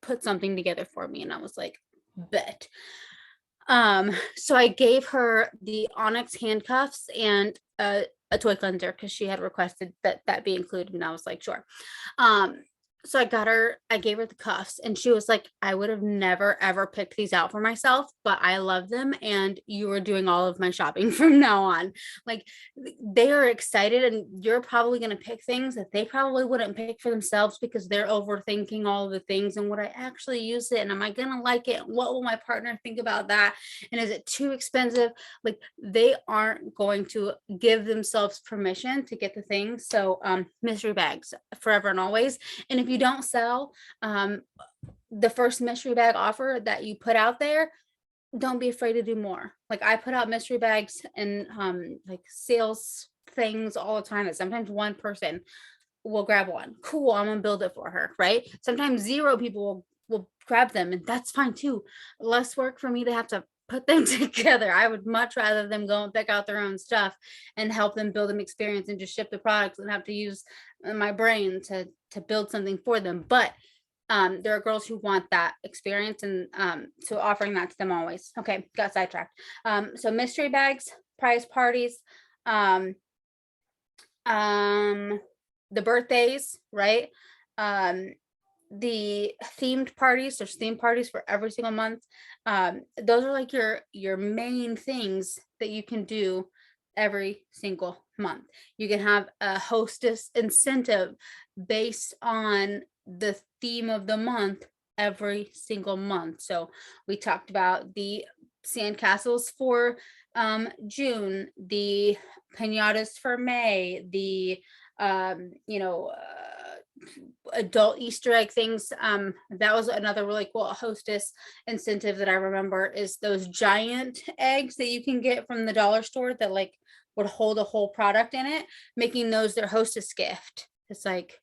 put something together for me? And I was like, bet. So I gave her the Onyx handcuffs and a toy cleanser because she had requested that be included, and I was like, sure. So I gave her the cuffs, and she was like, I would have never ever picked these out for myself, but I love them, and you are doing all of my shopping from now on. Like, they are excited, and you're probably going to pick things that they probably wouldn't pick for themselves because they're overthinking all of the things, and would I actually use it, and am I going to like it, and what will my partner think about that, and is it too expensive? Like, they aren't going to give themselves permission to get the things. So mystery bags forever and always. And if you don't sell the first mystery bag offer that you put out there, don't be afraid to do more. Like, I put out mystery bags and like sales things all the time, that sometimes one person will grab one. Cool, I'm gonna build it for her, right? Sometimes 0 people will grab them, and that's fine too. Less work for me to have to put them together. I would much rather them go and pick out their own stuff and help them build an experience and just ship the products and have to use my brain to build something for them. But there are girls who want that experience, and so offering that to them always. Okay, got sidetracked. So mystery bags, prize parties, the birthdays, right? The themed parties. There's theme parties for every single month. Those are like your main things that you can do every single month. You can have a hostess incentive based on the theme of the month every single month. So we talked about the sandcastles for June, the pinatas for May, the adult Easter egg things. That was another really cool hostess incentive that I remember, is those giant eggs that you can get from the dollar store that like would hold a whole product in it, making those their hostess gift. It's like,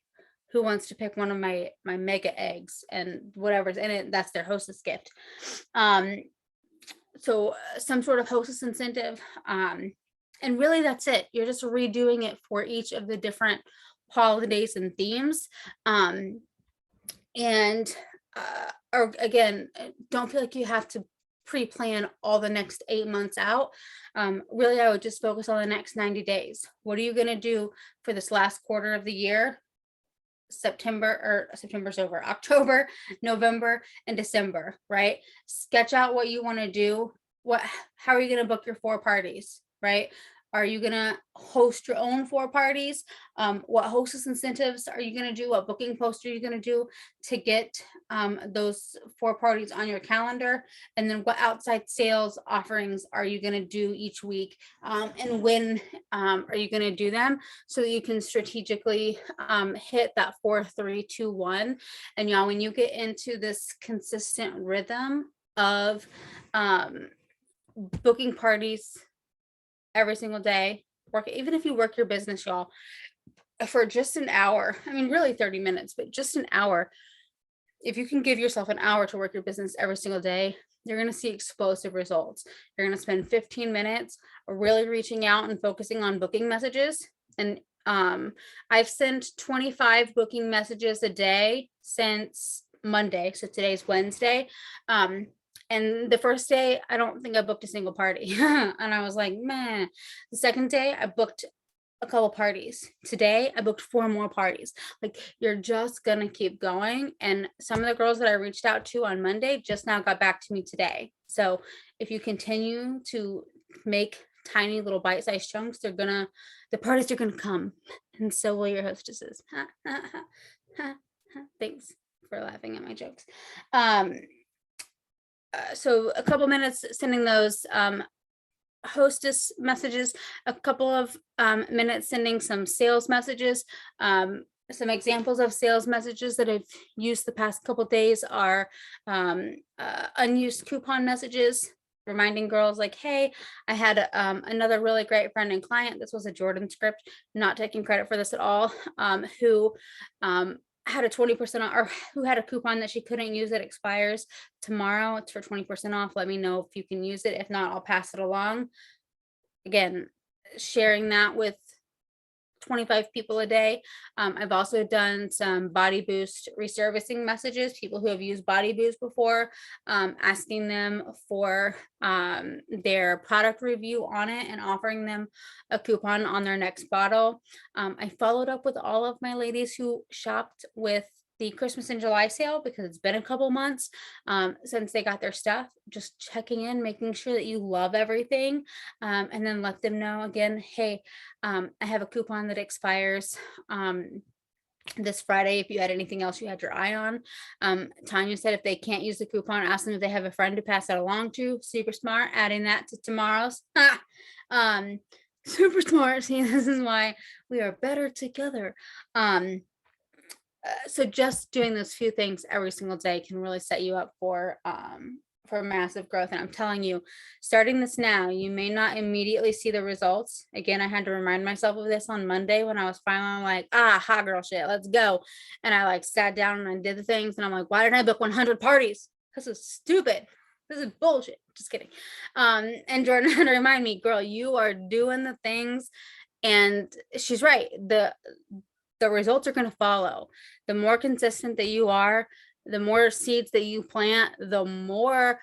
who wants to pick one of my mega eggs and whatever's in it, that's their hostess gift. So some sort of hostess incentive. And really that's it. You're just redoing it for each of the different holidays and themes. Or again, don't feel like you have to pre-plan all the next 8 months out. Really, I would just focus on the next 90 days. What are you going to do for this last quarter of the year? September's over, October, November, and December, right? Sketch out what you want to do. How are you going to book your 4 parties, right? Are you going to host your own 4 parties? What hostess incentives are you going to do? What booking post are you going to do to get those 4 parties on your calendar? And then what outside sales offerings are you going to do each week? And when are you going to do them, so that you can strategically hit that 4, 3, 2, 1. And y'all, when you get into this consistent rhythm of booking parties every single day, even if you work your business, y'all, for just an hour, I mean, really 30 minutes, but just an hour. If you can give yourself an hour to work your business every single day, you're going to see explosive results. You're going to spend 15 minutes really reaching out and focusing on booking messages and I've sent 25 booking messages a day since Monday. So today's Wednesday. And the first day, I don't think I booked a single party. And I was like, man. The second day, I booked a couple parties. Today, I booked 4 more parties. Like, you're just gonna keep going. And some of the girls that I reached out to on Monday just now got back to me today. So if you continue to make tiny little bite-sized chunks, the parties are gonna come, and so will your hostesses. Thanks for laughing at my jokes. So a couple minutes sending those hostess messages, a couple of minutes sending some sales messages. Some examples of sales messages that I've used the past couple days are unused coupon messages, reminding girls like, hey, I had another really great friend and client. This was a Jordan script, not taking credit for this at all, who had a 20% off, or who had a coupon that she couldn't use that expires tomorrow. It's for 20% off. Let me know if you can use it. If not, I'll pass it along. Again, sharing that with 25 people a day. I've also done some Body Boost reservicing messages, people who have used Body Boost before, asking them for their product review on it and offering them a coupon on their next bottle. I followed up with all of my ladies who shopped with the Christmas in July sale, because it's been a couple months since they got their stuff. Just checking in, making sure that you love everything, and then let them know again, hey, I have a coupon that expires this Friday. If you had anything else you had your eye on. Tanya said if they can't use the coupon, ask them if they have a friend to pass it along to. Super smart, adding that to tomorrow's. Super smart. See, this is why we are better together. So just doing those few things every single day can really set you up for massive growth. And I'm telling you, starting this now, you may not immediately see the results. Again, I had to remind myself of this on Monday when I was finally like, hot girl shit, let's go. And I like sat down and I did the things, and I'm like, why didn't I book 100 parties? This is stupid. This is bullshit. Just kidding. And Jordan had to remind me, girl, you are doing the things. And she's right. The results are going to follow. The more consistent that you are, the more seeds that you plant, the more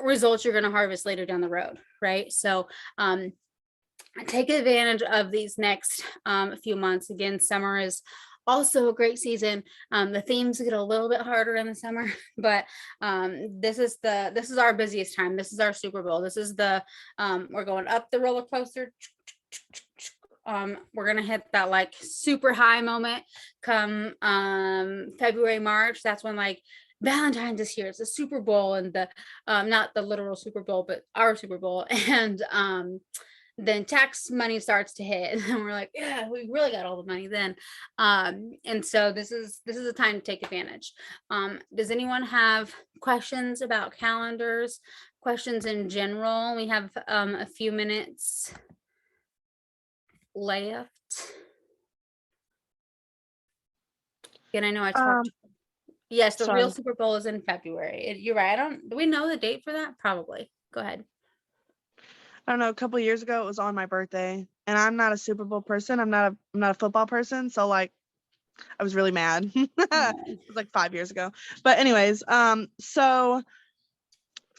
results you're going to harvest later down the road, right? So take advantage of these next few months. Again, summer is also a great season. The themes get a little bit harder in the summer, but this is our busiest time. This is our Super Bowl. This is we're going up the roller coaster. We're gonna hit that like super high moment come February, March. That's when like Valentine's is here. It's a Super Bowl, and the not the literal Super Bowl, but our Super Bowl. And then tax money starts to hit, and we're like, yeah, we really got all the money then. And so this is a time to take advantage. Does anyone have questions about calendars, questions in general? We have a few minutes left. And I know I talked. Yes, the real Super Bowl is in February. You're right. Do we know the date for that? Probably. Go ahead. I don't know. A couple of years ago, it was on my birthday, and I'm not a Super Bowl person. I'm not a football person. So like, I was really mad. It was like 5 years ago. But anyways, so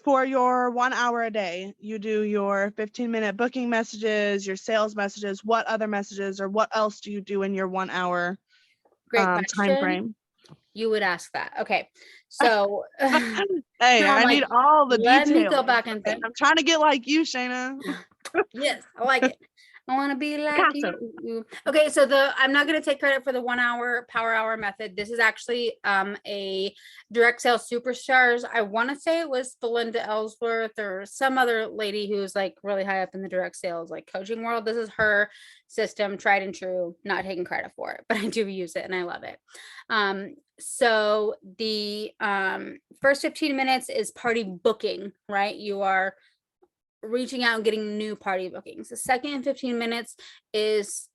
for your 1 hour a day, you do your 15-minute booking messages, your sales messages. What other messages, or what else do you do in your 1 hour time frame? You would ask that. Okay. So hey, I need all the details. Let me go back and think. I'm trying to get like you, Shayna. Yes, I like it. I want to be like you. Okay, so I'm not going to take credit for the 1 hour power hour method. This is actually a direct sales superstars. I want to say it was Belinda Ellsworth or some other lady who's like really high up in the direct sales like coaching world. This is her system, tried and true, not taking credit for it, but I do use it and I love it. So the first 15 minutes is party booking, right? You are reaching out and getting new party bookings. The second 15 minutes is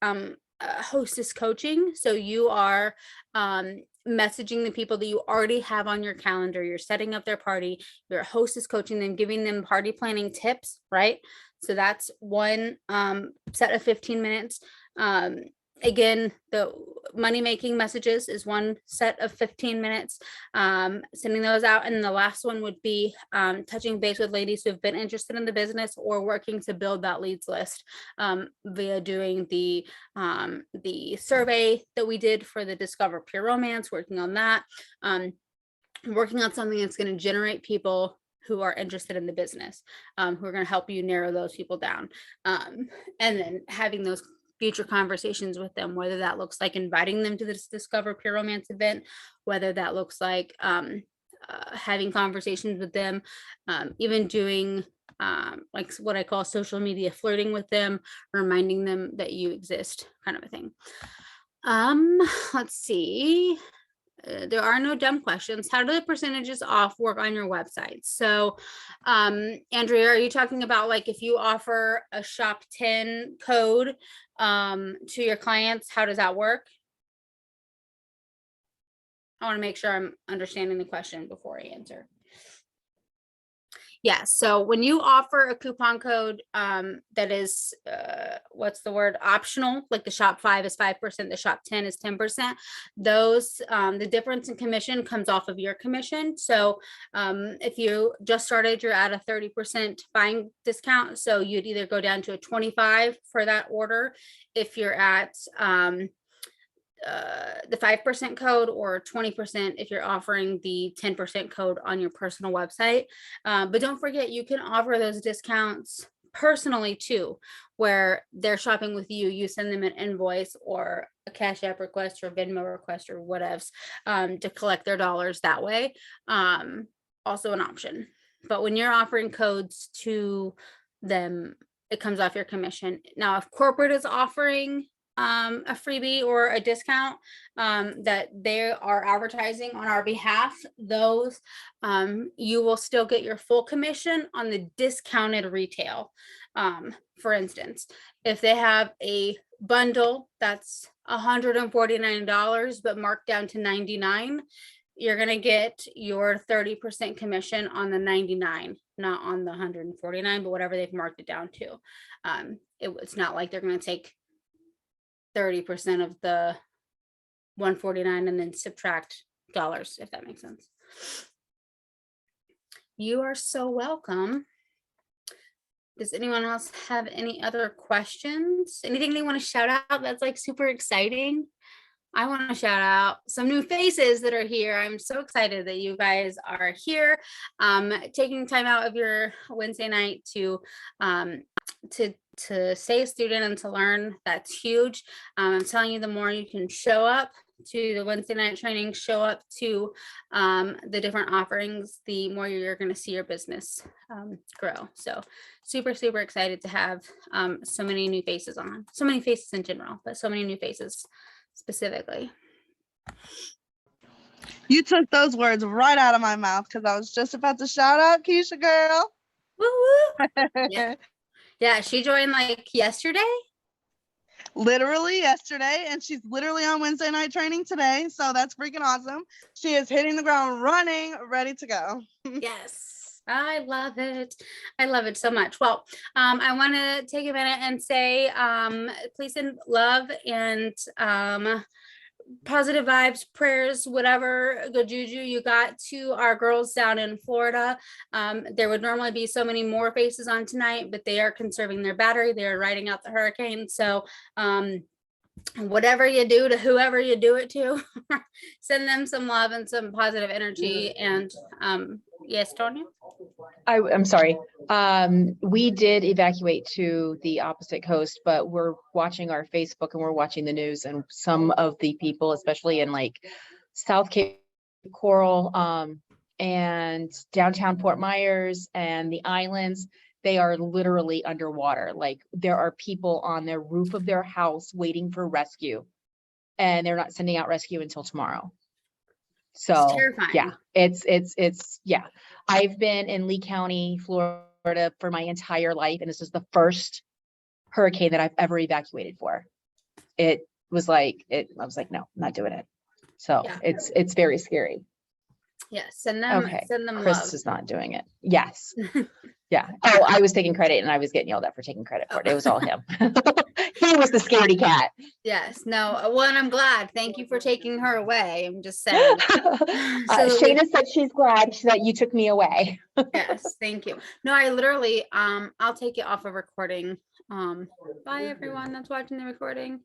hostess coaching. So you are messaging the people that you already have on your calendar. You're setting up their party. You're hostess coaching them, giving them party planning tips, right? So that's one set of 15 minutes. Again, the money making messages is one set of 15 minutes, sending those out. And the last one would be touching base with ladies who have been interested in the business or working to build that leads list via doing the survey that we did for the Discover Pure Romance, working on that, working on something that's going to generate people who are interested in the business, who are going to help you narrow those people down, and then having those future conversations with them, whether that looks like inviting them to this Discover Pure Romance event, whether that looks like having conversations with them, even doing like what I call social media flirting with them, reminding them that you exist, kind of a thing. Let's see. There are no dumb questions. How do the percentages off work on your website? So, Andrea, are you talking about like if you offer a shop 10 code to your clients, how does that work? I want to make sure I'm understanding the question before I answer. Yeah, so when you offer a coupon code that is, what's the word, optional, like the shop 5 is 5%, the shop 10 is 10%, those, the difference in commission comes off of your commission. So if you just started, you're at a 30% buying discount. So you'd either go down to a 25 for that order if you're at the 5% code, or 20% if you're offering the 10% code on your personal website. But don't forget, you can offer those discounts personally too, where they're shopping with you. You send them an invoice or a Cash App request or Venmo request or whatevs to collect their dollars that way. Also an option. But when you're offering codes to them, it comes off your commission. Now, if corporate is offering a freebie or a discount that they are advertising on our behalf, those you will still get your full commission on the discounted retail. For instance, if they have a bundle that's $149 but marked down to $99, you're going to get your 30% commission on the 99, not on the 149, but whatever they've marked it down to. It's not like they're going to take 30% of the 149 and then subtract dollars, if that makes sense. You are so welcome. Does anyone else have any other questions? Anything they want to shout out that's like super exciting? I want to shout out some new faces that are here. I'm so excited that you guys are here, taking time out of your Wednesday night to stay a student and to learn. That's huge. I'm telling you, the more you can show up to the Wednesday night training, show up to the different offerings, the more you're going to see your business grow. So super, super excited to have so many new faces on, so many faces in general, but so many new faces specifically. You took those words right out of my mouth, because I was just about to shout out Keisha girl. Woo-woo. Yeah, she joined like yesterday. Literally yesterday, and she's literally on Wednesday night training today. So that's freaking awesome. She is hitting the ground running, ready to go. Yes, I love it. I love it so much. Well, I want to take a minute and say, please send love and positive vibes, prayers, whatever good juju you got to our girls down in Florida. There would normally be so many more faces on tonight, but they are conserving their battery. They're riding out the hurricane. So whatever you do to whoever you do it to, send them some love and some positive energy. And yes, Tonya? I'm sorry. We did evacuate to the opposite coast, but we're watching our Facebook and we're watching the news, and some of the people, especially in like South Cape Coral and downtown Fort Myers and the islands, they are literally underwater. Like there are people on their roof of their house waiting for rescue, and they're not sending out rescue until tomorrow. So yeah, it's yeah. I've been in Lee County, Florida for my entire life, and this is the first hurricane that I've ever evacuated for. I was like, no, I'm not doing it. So yeah. It's very scary. Yes, send them Chris love. is not doing it. Yes. Yeah. Oh, I was taking credit and I was getting yelled at for taking credit for it. It was all him. He was the scaredy cat. Yes, no, well, and I'm glad. Thank you for taking her away. I'm just saying. Shayna said she's glad that you took me away. Yes, thank you. No, I literally, I'll take it off of recording. Bye everyone that's watching the recording.